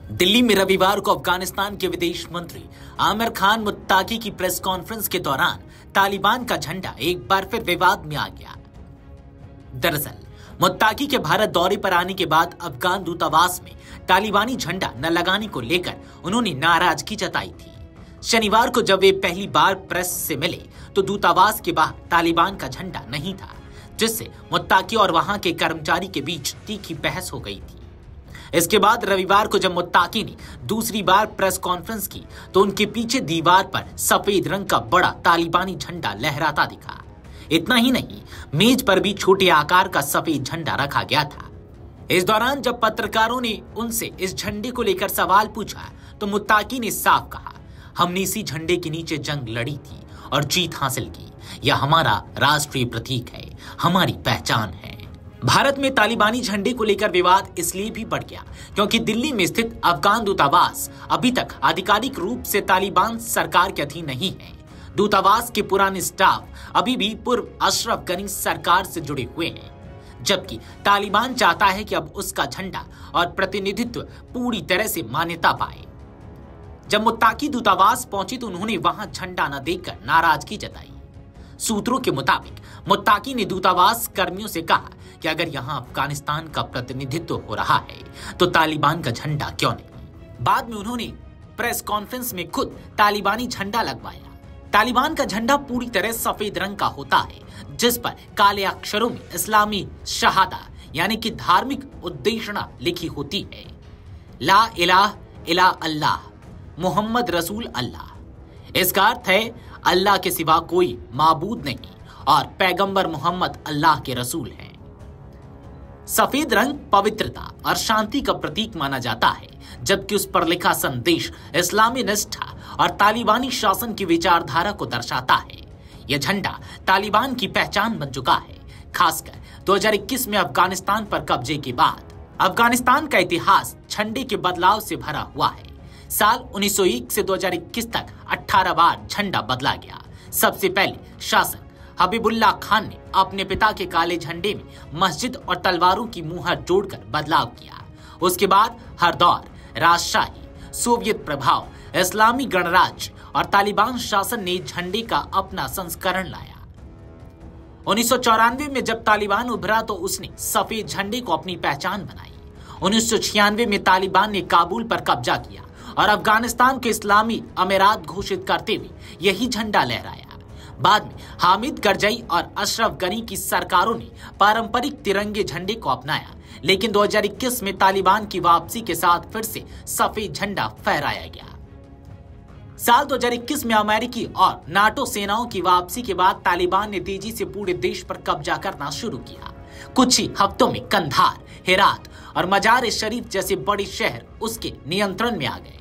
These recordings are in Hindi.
दिल्ली में रविवार को अफगानिस्तान के विदेश मंत्री आमिर खान मुत्ताकी की प्रेस कॉन्फ्रेंस के दौरान तालिबान का झंडा एक बार फिर विवाद में आ गया। दरअसल मुत्ताकी के भारत दौरे पर आने के बाद अफगान दूतावास में तालिबानी झंडा न लगाने को लेकर उन्होंने नाराजगी जताई थी। शनिवार को जब वे पहली बार प्रेस से मिले तो दूतावास के बाहर तालिबान का झंडा नहीं था, जिससे मुत्ताकी और वहां के कर्मचारी के बीच तीखी बहस हो गई थी। इसके बाद रविवार को जब मुत्ताकी ने दूसरी बार प्रेस कॉन्फ्रेंस की तो उनके पीछे दीवार पर सफेद रंग का बड़ा तालिबानी झंडा लहराता दिखा। इतना ही नहीं, मेज पर भी छोटे आकार का सफेद झंडा रखा गया था। इस दौरान जब पत्रकारों ने उनसे इस झंडे को लेकर सवाल पूछा तो मुत्ताकी ने साफ कहा, हमने इसी झंडे के नीचे जंग लड़ी थी और जीत हासिल की। यह हमारा राष्ट्रीय प्रतीक है, हमारी पहचान है। भारत में तालिबानी झंडे को लेकर विवाद इसलिए भी बढ़ गया क्योंकि दिल्ली में स्थित अफगान दूतावास अभी तक आधिकारिक रूप से तालिबान सरकार के अधीन नहीं है। दूतावास के पुराने स्टाफ अभी भी पूर्व अशरफ गनी सरकार से जुड़े हुए हैं, जबकि तालिबान चाहता है कि अब उसका झंडा और प्रतिनिधित्व पूरी तरह से मान्यता पाए। जब मुत्ताकी दूतावास पहुंची तो उन्होंने वहां झंडा न देखकर नाराजगी जताई। सूत्रों के मुताबिक मुत्ताकी ने दूतावास कर्मियों से कहा कि अगर यहां अफगानिस्तान का प्रतिनिधित्व हो रहा है तो तालिबान का झंडा क्यों नहीं। बाद में उन्होंने प्रेस कॉन्फ्रेंस में खुद तालिबानी झंडा लगवाया। तालिबान का झंडा पूरी तरह सफेद रंग का होता है, जिस पर काले अक्षरों में इस्लामी शहादा यानी कि धार्मिक उद्देशना लिखी होती है। ला इलाह इला अल्लाह, मोहम्मद रसूल अल्लाह। इसका अर्थ है अल्लाह के सिवा कोई माबूद नहीं और पैगंबर मोहम्मद अल्लाह के रसूल हैं। सफेद रंग पवित्रता और शांति का प्रतीक माना जाता है, जबकि उस पर लिखा संदेश इस्लामी निष्ठा और तालिबानी शासन की विचारधारा को दर्शाता है। यह झंडा तालिबान की पहचान बन चुका है, खासकर 2021 में अफगानिस्तान पर कब्जे के बाद। अफगानिस्तान का इतिहास झंडे के बदलाव से भरा हुआ है। साल 1901 से 2021 तक 18 बार झंडा बदला गया। सबसे पहले शासक हबीबुल्लाह खान ने अपने पिता के काले झंडे में मस्जिद और तलवारों की मुहर जोड़कर बदलाव किया। उसके बाद हर दौर राजशाही, सोवियत प्रभाव, इस्लामी गणराज्य और तालिबान शासन ने झंडे का अपना संस्करण लाया। 1994 में जब तालिबान उभरा तो उसने सफेद झंडे को अपनी पहचान बनाई। 1996 में तालिबान ने काबुल पर कब्जा किया और अफगानिस्तान के इस्लामी अमीरात घोषित करते हुए यही झंडा लहराया। बाद में हामिद करजई और अशरफ गनी की सरकारों ने पारंपरिक तिरंगे झंडे को अपनाया, लेकिन 2021 में तालिबान की वापसी के साथ फिर से सफेद झंडा फहराया गया। साल 2021 में अमेरिकी और नाटो सेनाओं की वापसी के बाद तालिबान ने तेजी से पूरे देश पर कब्जा करना शुरू किया। कुछ ही हफ्तों में कंधार, हेरात और मजार शरीफ जैसे बड़े शहर उसके नियंत्रण में आ गए।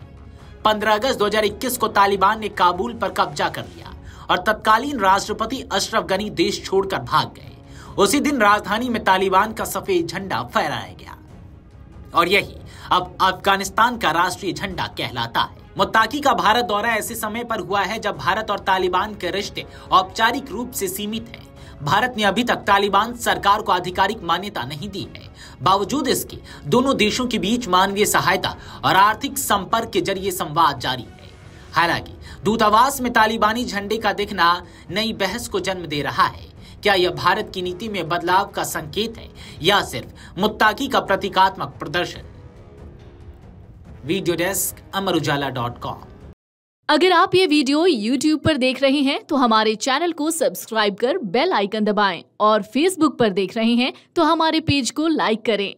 15 अगस्त 2021 को तालिबान ने काबुल पर कब्जा कर लिया और तत्कालीन राष्ट्रपति अशरफ गनी देश छोड़कर भाग गए। उसी दिन राजधानी में तालिबान का सफेद झंडा फहराया गया और यही अब अफगानिस्तान का राष्ट्रीय झंडा कहलाता है। मुत्ताकी का भारत दौरा ऐसे समय पर हुआ है जब भारत और तालिबान के रिश्ते औपचारिक रूप से सीमित हैं। भारत ने अभी तक तालिबान सरकार को आधिकारिक मान्यता नहीं दी है। बावजूद इसके दोनों देशों के बीच मानवीय सहायता और आर्थिक संपर्क के जरिए संवाद जारी है। हालांकि दूतावास में तालिबानी झंडे का दिखना नई बहस को जन्म दे रहा है। क्या यह भारत की नीति में बदलाव का संकेत है या सिर्फ मुत्ताकी का प्रतीकात्मक प्रदर्शन? वीडियो डेस्क अमरउजाला.com। अगर आप ये वीडियो YouTube पर देख रहे हैं तो हमारे चैनल को सब्सक्राइब कर बेल आइकन दबाएं और Facebook पर देख रहे हैं तो हमारे पेज को लाइक करें।